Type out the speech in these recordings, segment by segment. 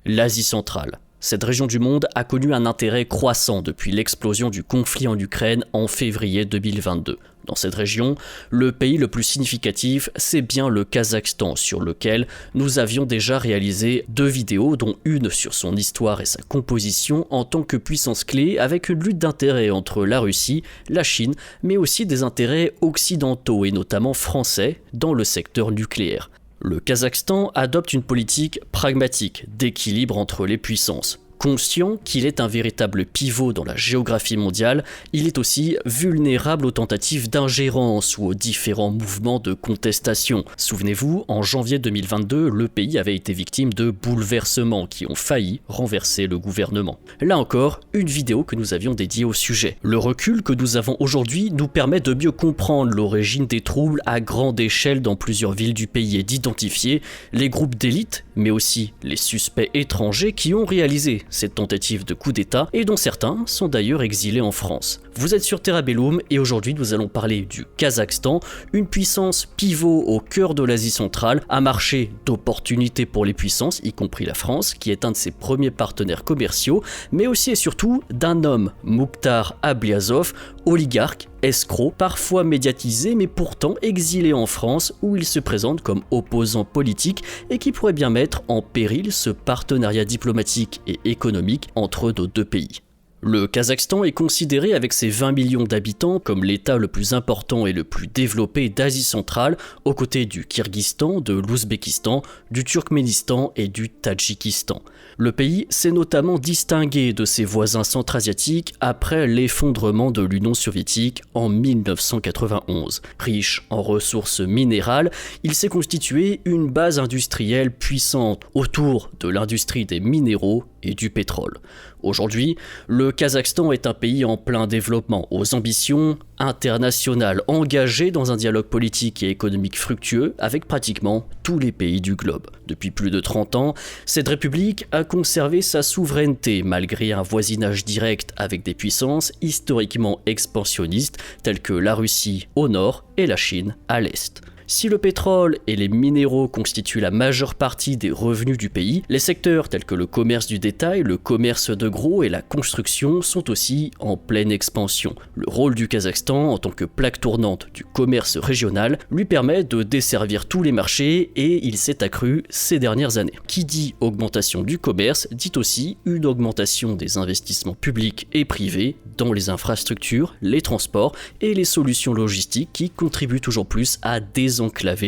L'Asie centrale. Cette région du monde a connu un intérêt croissant depuis l'explosion du conflit en Ukraine en février 2022. Dans cette région, le pays le plus significatif, c'est bien le Kazakhstan, sur lequel nous avions déjà réalisé 2 vidéos, dont une sur son histoire et sa composition en tant que puissance clé, avec une lutte d'intérêts entre la Russie, la Chine, mais aussi des intérêts occidentaux et notamment français dans le secteur nucléaire. Le Kazakhstan adopte une politique pragmatique d'équilibre entre les puissances. Conscient qu'il est un véritable pivot dans la géographie mondiale, il est aussi vulnérable aux tentatives d'ingérence ou aux différents mouvements de contestation. Souvenez-vous, en janvier 2022, le pays avait été victime de bouleversements qui ont failli renverser le gouvernement. Là encore, une vidéo que nous avions dédiée au sujet. Le recul que nous avons aujourd'hui nous permet de mieux comprendre l'origine des troubles à grande échelle dans plusieurs villes du pays et d'identifier les groupes d'élite, mais aussi les suspects étrangers qui ont réalisé cette tentative de coup d'État et dont certains sont d'ailleurs exilés en France. Vous êtes sur Terra Bellum et aujourd'hui nous allons parler du Kazakhstan, une puissance pivot au cœur de l'Asie centrale, un marché d'opportunités pour les puissances, y compris la France, qui est un de ses premiers partenaires commerciaux, mais aussi et surtout d'un homme, Mukhtar Ablyazov, oligarque, escroc, parfois médiatisé mais pourtant exilé en France où il se présente comme opposant politique et qui pourrait bien mettre en péril ce partenariat diplomatique et économique entre nos deux pays. Le Kazakhstan est considéré avec ses 20 millions d'habitants comme l'état le plus important et le plus développé d'Asie centrale, aux côtés du Kyrgyzstan, de l'Ouzbékistan, du Turkménistan et du Tadjikistan. Le pays s'est notamment distingué de ses voisins centra-asiatiques après l'effondrement de l'Union soviétique en 1991. Riche en ressources minérales, il s'est constitué une base industrielle puissante autour de l'industrie des minéraux et du pétrole. Aujourd'hui, le Kazakhstan est un pays en plein développement, aux ambitions internationales, engagé dans un dialogue politique et économique fructueux avec pratiquement tous les pays du globe. Depuis plus de 30 ans, cette république a conservé sa souveraineté malgré un voisinage direct avec des puissances historiquement expansionnistes telles que la Russie au nord et la Chine à l'est. Si le pétrole et les minéraux constituent la majeure partie des revenus du pays, les secteurs tels que le commerce du détail, le commerce de gros et la construction sont aussi en pleine expansion. Le rôle du Kazakhstan en tant que plaque tournante du commerce régional lui permet de desservir tous les marchés et il s'est accru ces dernières années. Qui dit augmentation du commerce dit aussi une augmentation des investissements publics et privés dans les infrastructures, les transports et les solutions logistiques qui contribuent toujours plus à désenclaver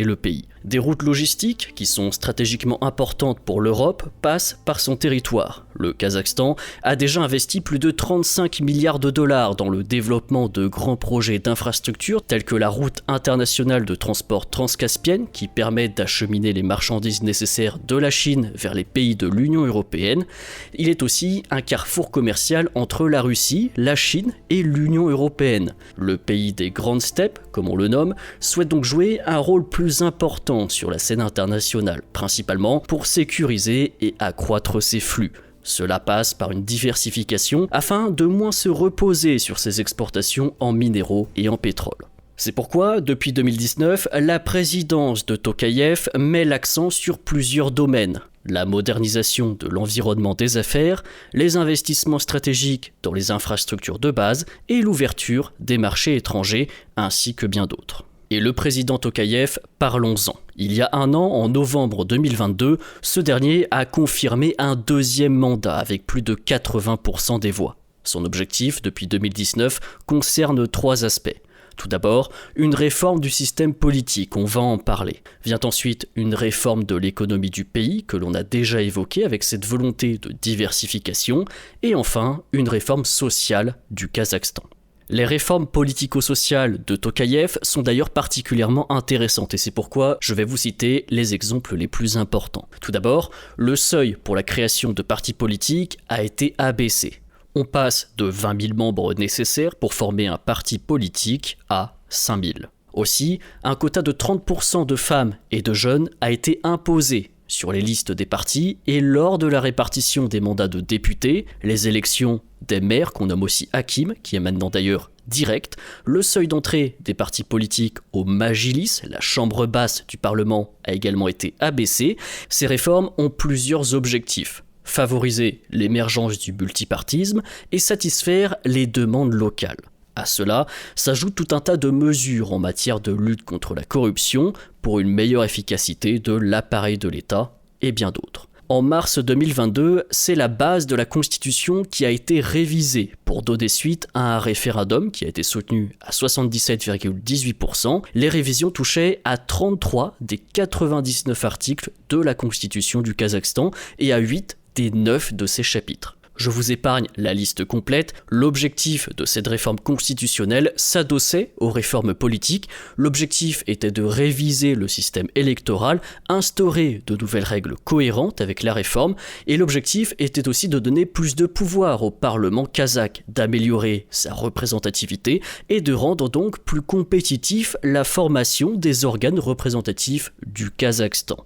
le pays. Des routes logistiques, qui sont stratégiquement importantes pour l'Europe, passent par son territoire. Le Kazakhstan a déjà investi plus de 35 milliards de dollars dans le développement de grands projets d'infrastructures tels que la route internationale de transport transcaspienne qui permet d'acheminer les marchandises nécessaires de la Chine vers les pays de l'Union européenne. Il est aussi un carrefour commercial entre la Russie, la Chine et l'Union européenne. Le pays des grandes steppes, comme on le nomme, souhaite donc jouer un rôle plus important sur la scène internationale, principalement pour sécuriser et accroître ses flux. Cela passe par une diversification afin de moins se reposer sur ses exportations en minéraux et en pétrole. C'est pourquoi, depuis 2019, la présidence de Tokayev met l'accent sur plusieurs domaines. La modernisation de l'environnement des affaires, les investissements stratégiques dans les infrastructures de base et l'ouverture des marchés étrangers, ainsi que bien d'autres. Et le président Tokayev, parlons-en. Il y a un an, en novembre 2022, ce dernier a confirmé un 2e mandat avec plus de 80% des voix. Son objectif, depuis 2019, concerne 3 aspects. Tout d'abord, une réforme du système politique, on va en parler. Vient ensuite une réforme de l'économie du pays, que l'on a déjà évoquée avec cette volonté de diversification. Et enfin, une réforme sociale du Kazakhstan. Les réformes politico-sociales de Tokayev sont d'ailleurs particulièrement intéressantes et c'est pourquoi je vais vous citer les exemples les plus importants. Tout d'abord, le seuil pour la création de partis politiques a été abaissé. On passe de 20 000 membres nécessaires pour former un parti politique à 5 000. Aussi, un quota de 30% de femmes et de jeunes a été imposé sur les listes des partis et lors de la répartition des mandats de députés, les élections des maires qu'on nomme aussi Hakim, qui est maintenant d'ailleurs direct, le seuil d'entrée des partis politiques au Majlis, la chambre basse du Parlement, a également été abaissé. Ces réformes ont plusieurs objectifs. favoriser l'émergence du multipartisme et satisfaire les demandes locales. À cela s'ajoute tout un tas de mesures en matière de lutte contre la corruption pour une meilleure efficacité de l'appareil de l'État et bien d'autres. En mars 2022, c'est la base de la Constitution qui a été révisée pour donner suite à un référendum qui a été soutenu à 77,18%. Les révisions touchaient à 33 des 99 articles de la Constitution du Kazakhstan et à 8 des 9 de ses chapitres. Je vous épargne la liste complète. L'objectif de cette réforme constitutionnelle s'adossait aux réformes politiques. L'objectif était de réviser le système électoral, instaurer de nouvelles règles cohérentes avec la réforme, et l'objectif était aussi de donner plus de pouvoir au Parlement kazakh, d'améliorer sa représentativité et de rendre donc plus compétitif la formation des organes représentatifs du Kazakhstan.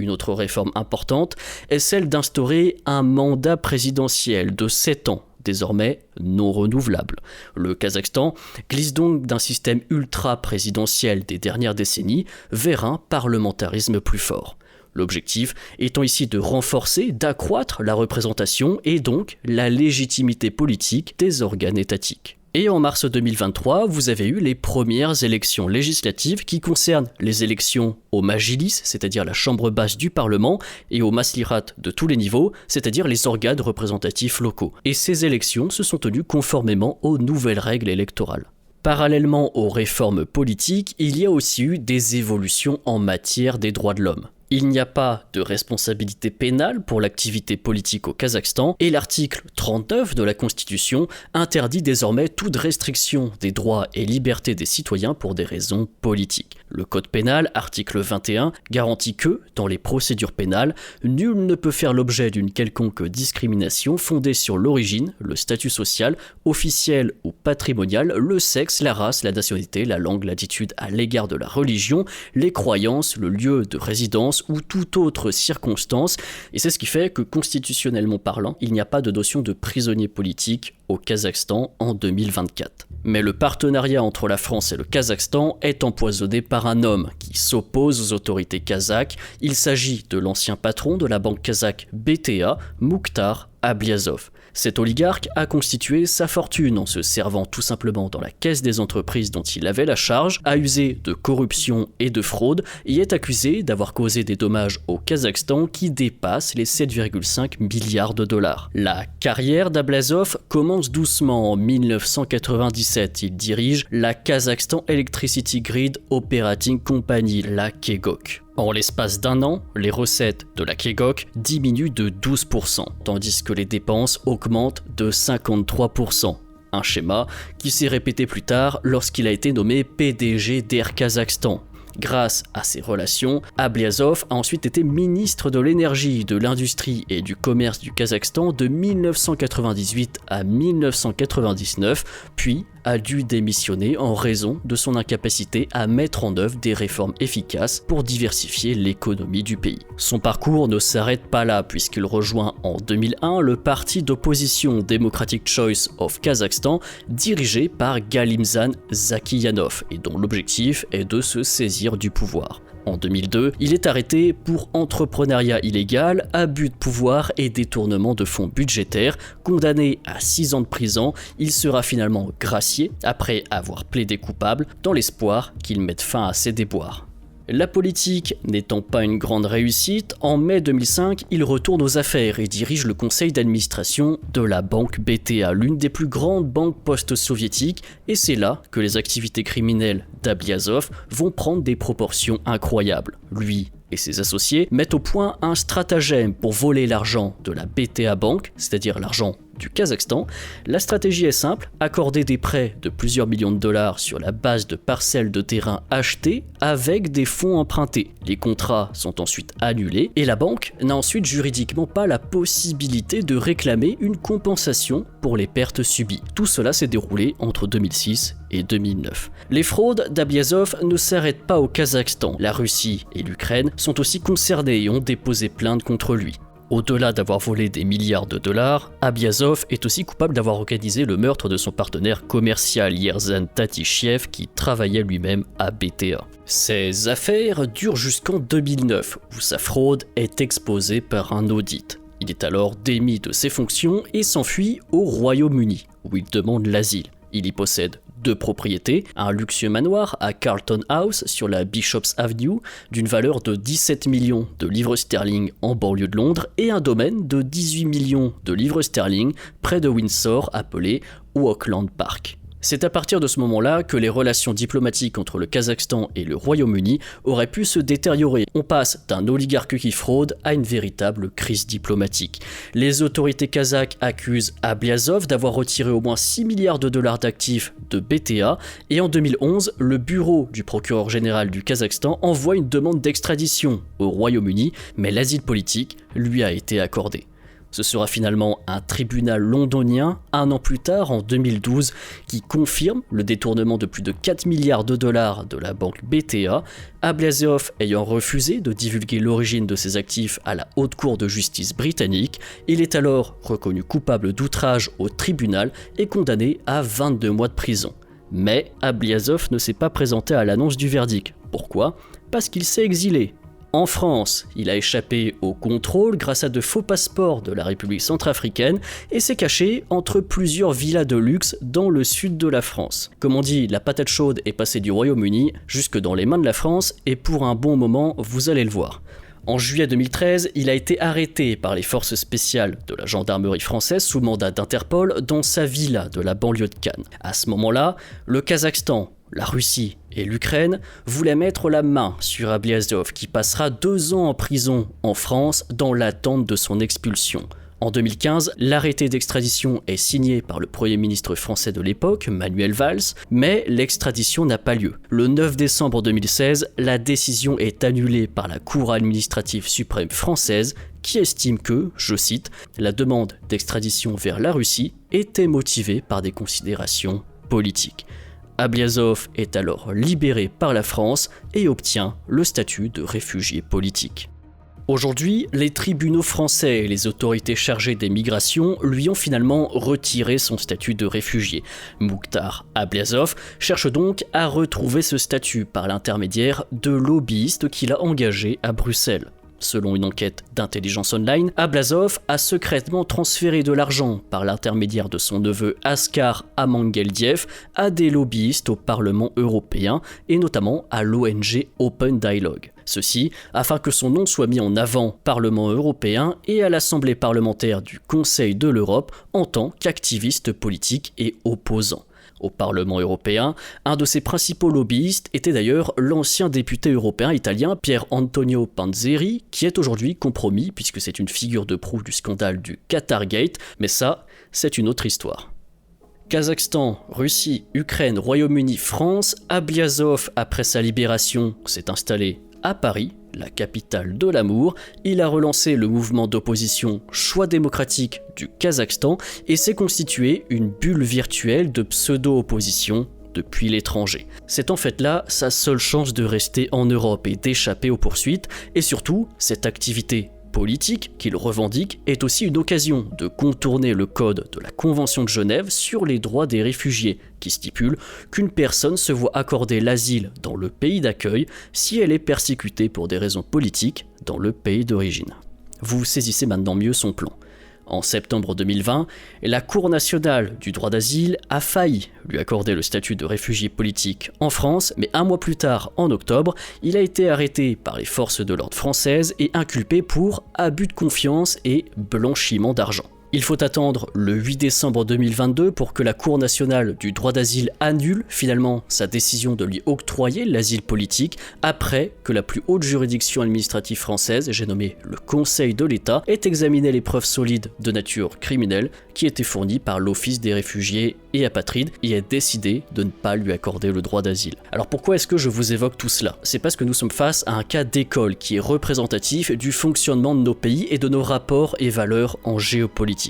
Une autre réforme importante est celle d'instaurer un mandat présidentiel de 7 ans, désormais non renouvelable. Le Kazakhstan glisse donc d'un système ultra-présidentiel des dernières décennies vers un parlementarisme plus fort. L'objectif étant ici de renforcer, d'accroître la représentation et donc la légitimité politique des organes étatiques. Et en mars 2023, vous avez eu les premières élections législatives qui concernent les élections au Majlis, c'est-à-dire la chambre basse du Parlement, et au Maslirat de tous les niveaux, c'est-à-dire les organes représentatifs locaux. Et ces élections se sont tenues conformément aux nouvelles règles électorales. Parallèlement aux réformes politiques, il y a aussi eu des évolutions en matière des droits de l'homme. Il n'y a pas de responsabilité pénale pour l'activité politique au Kazakhstan et l'article 39 de la Constitution interdit désormais toute restriction des droits et libertés des citoyens pour des raisons politiques. Le Code pénal, article 21, garantit que, dans les procédures pénales, nul ne peut faire l'objet d'une quelconque discrimination fondée sur l'origine, le statut social, officiel ou patrimonial, le sexe, la race, la nationalité, la langue, l'attitude à l'égard de la religion, les croyances, le lieu de résidence ou toute autre circonstance, et c'est ce qui fait que constitutionnellement parlant, il n'y a pas de notion de prisonnier politique au Kazakhstan en 2024. Mais le partenariat entre la France et le Kazakhstan est empoisonné par un homme qui s'oppose aux autorités kazakhes. Il s'agit de l'ancien patron de la banque kazakh BTA, Mukhtar Ablyazov. Cet oligarque a constitué sa fortune en se servant tout simplement dans la caisse des entreprises dont il avait la charge, a usé de corruption et de fraude et est accusé d'avoir causé des dommages au Kazakhstan qui dépassent les 7,5 milliards de dollars. La carrière d'Ablyazov commence doucement en 1997. Il dirige la Kazakhstan Electricity Grid Operating Company, la KEGOC. En l'espace d'un an, les recettes de la KEGOC diminuent de 12%, tandis que les dépenses augmentent de 53%. Un schéma qui s'est répété plus tard lorsqu'il a été nommé PDG d'Air Kazakhstan. Grâce à ces relations, Ablyazov a ensuite été ministre de l'énergie, de l'industrie et du commerce du Kazakhstan de 1998 à 1999, puis a dû démissionner en raison de son incapacité à mettre en œuvre des réformes efficaces pour diversifier l'économie du pays. Son parcours ne s'arrête pas là puisqu'il rejoint en 2001 le parti d'opposition Democratic Choice of Kazakhstan dirigé par Galimzan Zakiyanov et dont l'objectif est de se saisir du pouvoir. En 2002, il est arrêté pour entrepreneuriat illégal, abus de pouvoir et détournement de fonds budgétaires. Condamné à 6 ans de prison, il sera finalement gracié après avoir plaidé coupable dans l'espoir qu'il mette fin à ses déboires. La politique n'étant pas une grande réussite, en mai 2005, il retourne aux affaires et dirige le conseil d'administration de la banque BTA, l'une des plus grandes banques post-soviétiques, et c'est là que les activités criminelles d'Ablyazov vont prendre des proportions incroyables. Lui et ses associés mettent au point un stratagème pour voler l'argent de la BTA Bank, c'est-à-dire l'argent du Kazakhstan. La stratégie est simple, accorder des prêts de plusieurs millions de dollars sur la base de parcelles de terrain achetées avec des fonds empruntés. Les contrats sont ensuite annulés et la banque n'a ensuite juridiquement pas la possibilité de réclamer une compensation pour les pertes subies. Tout cela s'est déroulé entre 2006 et 2009. Les fraudes d'Ablyazov ne s'arrêtent pas au Kazakhstan. La Russie et l'Ukraine sont aussi concernés et ont déposé plainte contre lui. Au-delà d'avoir volé des milliards de dollars, Ablyazov est aussi coupable d'avoir organisé le meurtre de son partenaire commercial Yerzan Tatishiev qui travaillait lui-même à BTA. Ces affaires durent jusqu'en 2009 où sa fraude est exposée par un audit. Il est alors démis de ses fonctions et s'enfuit au Royaume-Uni, où il demande l'asile. Il y possède 2 propriétés, un luxueux manoir à Carlton House sur la Bishop's Avenue d'une valeur de 17 millions de livres sterling en banlieue de Londres et un domaine de 18 millions de livres sterling près de Windsor appelé Auckland Park. C'est à partir de ce moment-là que les relations diplomatiques entre le Kazakhstan et le Royaume-Uni auraient pu se détériorer. On passe d'un oligarque qui fraude à une véritable crise diplomatique. Les autorités kazakhes accusent Ablyazov d'avoir retiré au moins 6 milliards de dollars d'actifs de BTA et en 2011, le bureau du procureur général du Kazakhstan envoie une demande d'extradition au Royaume-Uni, mais l'asile politique lui a été accordé. Ce sera finalement un tribunal londonien, un an plus tard, en 2012, qui confirme le détournement de plus de 4 milliards de dollars de la banque BTA, Ablyazov ayant refusé de divulguer l'origine de ses actifs à la Haute Cour de justice britannique. Il est alors reconnu coupable d'outrage au tribunal et condamné à 22 mois de prison. Mais Ablyazov ne s'est pas présenté à l'annonce du verdict. Pourquoi ? Parce qu'il s'est exilé. En France, il a échappé au contrôle grâce à de faux passeports de la République centrafricaine et s'est caché entre plusieurs villas de luxe dans le sud de la France. Comme on dit, la patate chaude est passée du Royaume-Uni jusque dans les mains de la France et pour un bon moment, vous allez le voir. En juillet 2013, il a été arrêté par les forces spéciales de la gendarmerie française sous mandat d'Interpol dans sa villa de la banlieue de Cannes. À ce moment-là, le Kazakhstan, la Russie et l'Ukraine voulaient mettre la main sur Ablyazov qui passera 2 ans en prison en France dans l'attente de son expulsion. En 2015, l'arrêté d'extradition est signé par le Premier ministre français de l'époque, Manuel Valls, mais l'extradition n'a pas lieu. Le 9 décembre 2016, la décision est annulée par la Cour administrative suprême française qui estime que, je cite, la demande d'extradition vers la Russie était motivée par des considérations politiques. Ablyazov est alors libéré par la France et obtient le statut de réfugié politique. Aujourd'hui, les tribunaux français et les autorités chargées des migrations lui ont finalement retiré son statut de réfugié. Mukhtar Ablyazov cherche donc à retrouver ce statut par l'intermédiaire de lobbyistes qu'il a engagés à Bruxelles. Selon une enquête d'Intelligence Online, Ablyazov a secrètement transféré de l'argent par l'intermédiaire de son neveu Askar Amangeldiev à des lobbyistes au Parlement européen et notamment à l'ONG Open Dialogue. Ceci afin que son nom soit mis en avant au Parlement européen et à l'Assemblée parlementaire du Conseil de l'Europe en tant qu'activiste politique et opposant. Au Parlement européen, un de ses principaux lobbyistes était d'ailleurs l'ancien député européen italien Pier Antonio Panzeri, qui est aujourd'hui compromis puisque c'est une figure de proue du scandale du Qatargate, mais ça, c'est une autre histoire. Kazakhstan, Russie, Ukraine, Royaume-Uni, France, Ablyazov, après sa libération, s'est installé à Paris, la capitale de l'amour. Il a relancé le mouvement d'opposition Choix démocratique du Kazakhstan et s'est constitué une bulle virtuelle de pseudo-opposition depuis l'étranger. C'est en fait là sa seule chance de rester en Europe et d'échapper aux poursuites, et surtout, cette activité politique qu'il revendique est aussi une occasion de contourner le code de la Convention de Genève sur les droits des réfugiés, qui stipule qu'une personne se voit accorder l'asile dans le pays d'accueil si elle est persécutée pour des raisons politiques dans le pays d'origine. Vous saisissez maintenant mieux son plan. En septembre 2020, la Cour nationale du droit d'asile a failli lui accorder le statut de réfugié politique en France, mais un mois plus tard, en octobre, il a été arrêté par les forces de l'ordre françaises et inculpé pour abus de confiance et blanchiment d'argent. Il faut attendre le 8 décembre 2022 pour que la Cour nationale du droit d'asile annule finalement sa décision de lui octroyer l'asile politique après que la plus haute juridiction administrative française, j'ai nommé le Conseil de l'État, ait examiné les preuves solides de nature criminelle qui étaient fournies par l'Office des réfugiés et apatrides et ait décidé de ne pas lui accorder le droit d'asile. Alors pourquoi est-ce que je vous évoque tout cela ? C'est parce que nous sommes face à un cas d'école qui est représentatif du fonctionnement de nos pays et de nos rapports et valeurs en géopolitique.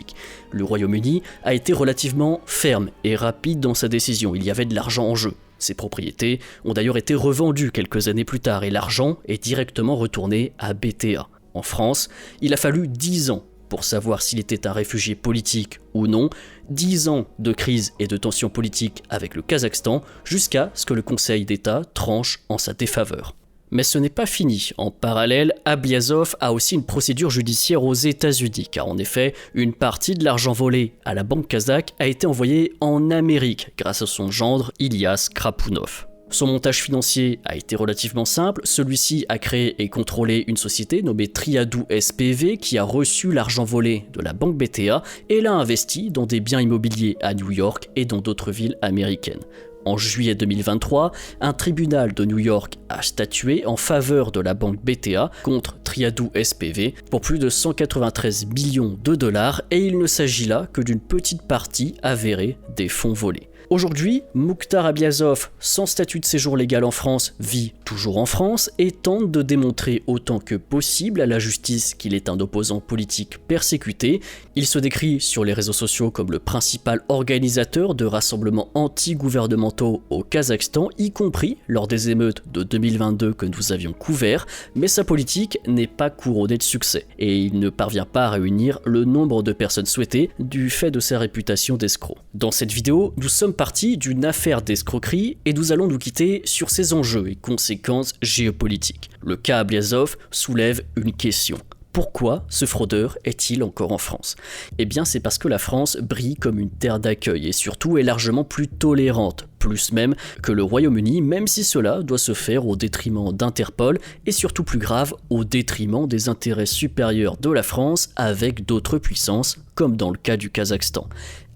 Le Royaume-Uni a été relativement ferme et rapide dans sa décision, il y avait de l'argent en jeu. Ses propriétés ont d'ailleurs été revendues quelques années plus tard et l'argent est directement retourné à BTA. En France, il a fallu 10 ans pour savoir s'il était un réfugié politique ou non, 10 ans de crise et de tensions politiques avec le Kazakhstan, jusqu'à ce que le Conseil d'État tranche en sa défaveur. Mais ce n'est pas fini. En parallèle, Abliazov a aussi une procédure judiciaire aux États-Unis, car en effet, une partie de l'argent volé à la banque kazakh a été envoyée en Amérique grâce à son gendre Ilyas Krapunov. Son montage financier a été relativement simple, celui-ci a créé et contrôlé une société nommée Triadou SPV qui a reçu l'argent volé de la banque BTA et l'a investi dans des biens immobiliers à New York et dans d'autres villes américaines. En juillet 2023, un tribunal de New York a statué en faveur de la banque BTA contre Triadou SPV pour plus de 193 millions de dollars et il ne s'agit là que d'une petite partie avérée des fonds volés. Aujourd'hui, Mukhtar Abliazov, sans statut de séjour légal en France, vit toujours en France et tente de démontrer autant que possible à la justice qu'il est un opposant politique persécuté. Il se décrit sur les réseaux sociaux comme le principal organisateur de rassemblements anti-gouvernementaux au Kazakhstan, y compris lors des émeutes de 2022 que nous avions couverts, mais sa politique n'est pas couronnée de succès et il ne parvient pas à réunir le nombre de personnes souhaitées du fait de sa réputation d'escroc. Dans cette vidéo, nous sommes partie d'une affaire d'escroquerie et nous allons nous quitter sur ses enjeux et conséquences géopolitiques. Le cas Abliazov soulève une question. Pourquoi ce fraudeur est-il encore en France ? Eh bien c'est parce que la France brille comme une terre d'accueil et surtout est largement plus tolérante, plus même que le Royaume-Uni, même si cela doit se faire au détriment d'Interpol et surtout plus grave, au détriment des intérêts supérieurs de la France avec d'autres puissances, comme dans le cas du Kazakhstan.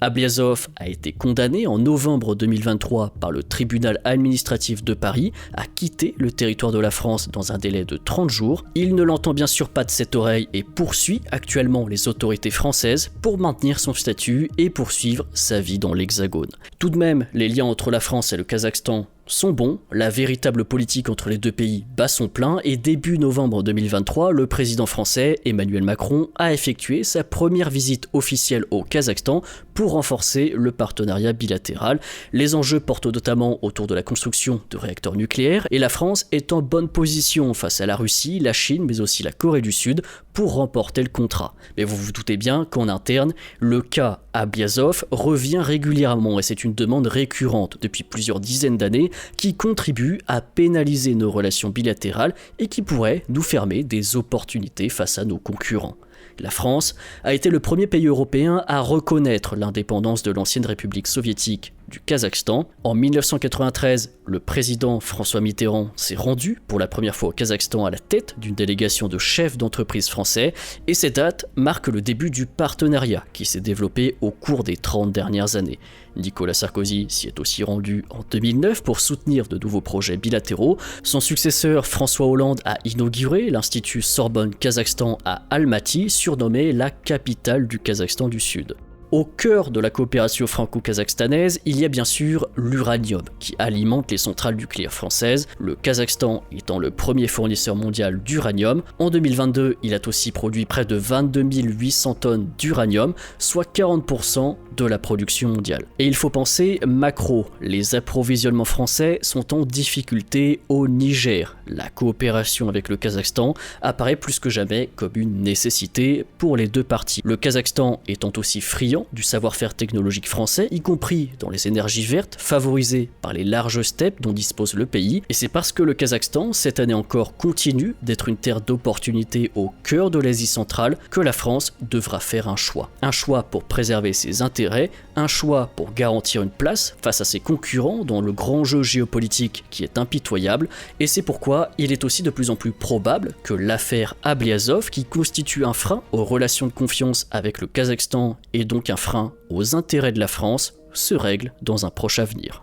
Abliazov a été condamné en novembre 2023 par le tribunal administratif de Paris à quitter le territoire de la France dans un délai de 30 jours. Il ne l'entend bien sûr pas de cette oreille et poursuit actuellement les autorités françaises pour maintenir son statut et poursuivre sa vie dans l'Hexagone. Tout de même, les liens entre la France et le Kazakhstan sont bons, la véritable politique entre les deux pays bat son plein et début novembre 2023, le président français Emmanuel Macron a effectué sa première visite officielle au Kazakhstan pour renforcer le partenariat bilatéral. Les enjeux portent notamment autour de la construction de réacteurs nucléaires et la France est en bonne position face à la Russie, la Chine mais aussi la Corée du Sud pour remporter le contrat. Mais vous vous doutez bien qu'en interne, le cas Abliazov revient régulièrement et c'est une demande récurrente depuis plusieurs dizaines d'années qui contribue à pénaliser nos relations bilatérales et qui pourrait nous fermer des opportunités face à nos concurrents. La France a été le premier pays européen à reconnaître l'indépendance de l'ancienne République soviétique du Kazakhstan. En 1993, le président François Mitterrand s'est rendu pour la première fois au Kazakhstan à la tête d'une délégation de chefs d'entreprise français et cette date marque le début du partenariat qui s'est développé au cours des 30 dernières années. Nicolas Sarkozy s'y est aussi rendu en 2009 pour soutenir de nouveaux projets bilatéraux. Son successeur François Hollande a inauguré l'Institut Sorbonne Kazakhstan à Almaty, surnommé la capitale du Kazakhstan du Sud. Au cœur de la coopération franco-kazakhstanaise, il y a bien sûr l'uranium qui alimente les centrales nucléaires françaises, le Kazakhstan étant le premier fournisseur mondial d'uranium. En 2022, il a aussi produit près de 22 800 tonnes d'uranium, soit 40% de la production mondiale. Et il faut penser macro, les approvisionnements français sont en difficulté au Niger. La coopération avec le Kazakhstan apparaît plus que jamais comme une nécessité pour les deux parties. Le Kazakhstan étant aussi friand du savoir-faire technologique français, y compris dans les énergies vertes, favorisées par les larges steppes dont dispose le pays. Et c'est parce que le Kazakhstan, cette année encore, continue d'être une terre d'opportunités au cœur de l'Asie centrale que la France devra faire un choix. Un choix pour préserver ses intérêts, un choix pour garantir une place face à ses concurrents dans le grand jeu géopolitique qui est impitoyable. Et c'est pourquoi il est aussi de plus en plus probable que l'affaire Abliazov, qui constitue un frein aux relations de confiance avec le Kazakhstan et donc un frein aux intérêts de la France, se règle dans un proche avenir.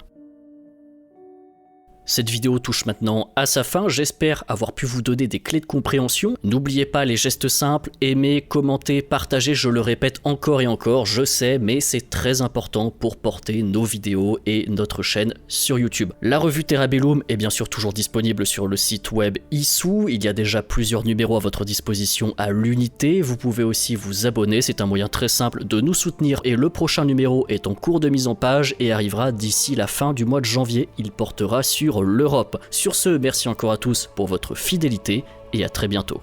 Cette vidéo touche maintenant à sa fin, j'espère avoir pu vous donner des clés de compréhension. N'oubliez pas les gestes simples, aimer, commenter, partager, je le répète encore et encore, je sais, mais c'est très important pour porter nos vidéos et notre chaîne sur YouTube. La revue Terabellum est bien sûr toujours disponible sur le site web Issou, il y a déjà plusieurs numéros à votre disposition à l'unité, vous pouvez aussi vous abonner, c'est un moyen très simple de nous soutenir et le prochain numéro est en cours de mise en page et arrivera d'ici la fin du mois de janvier, il portera sur l'Europe. Sur ce, merci encore à tous pour votre fidélité et à très bientôt.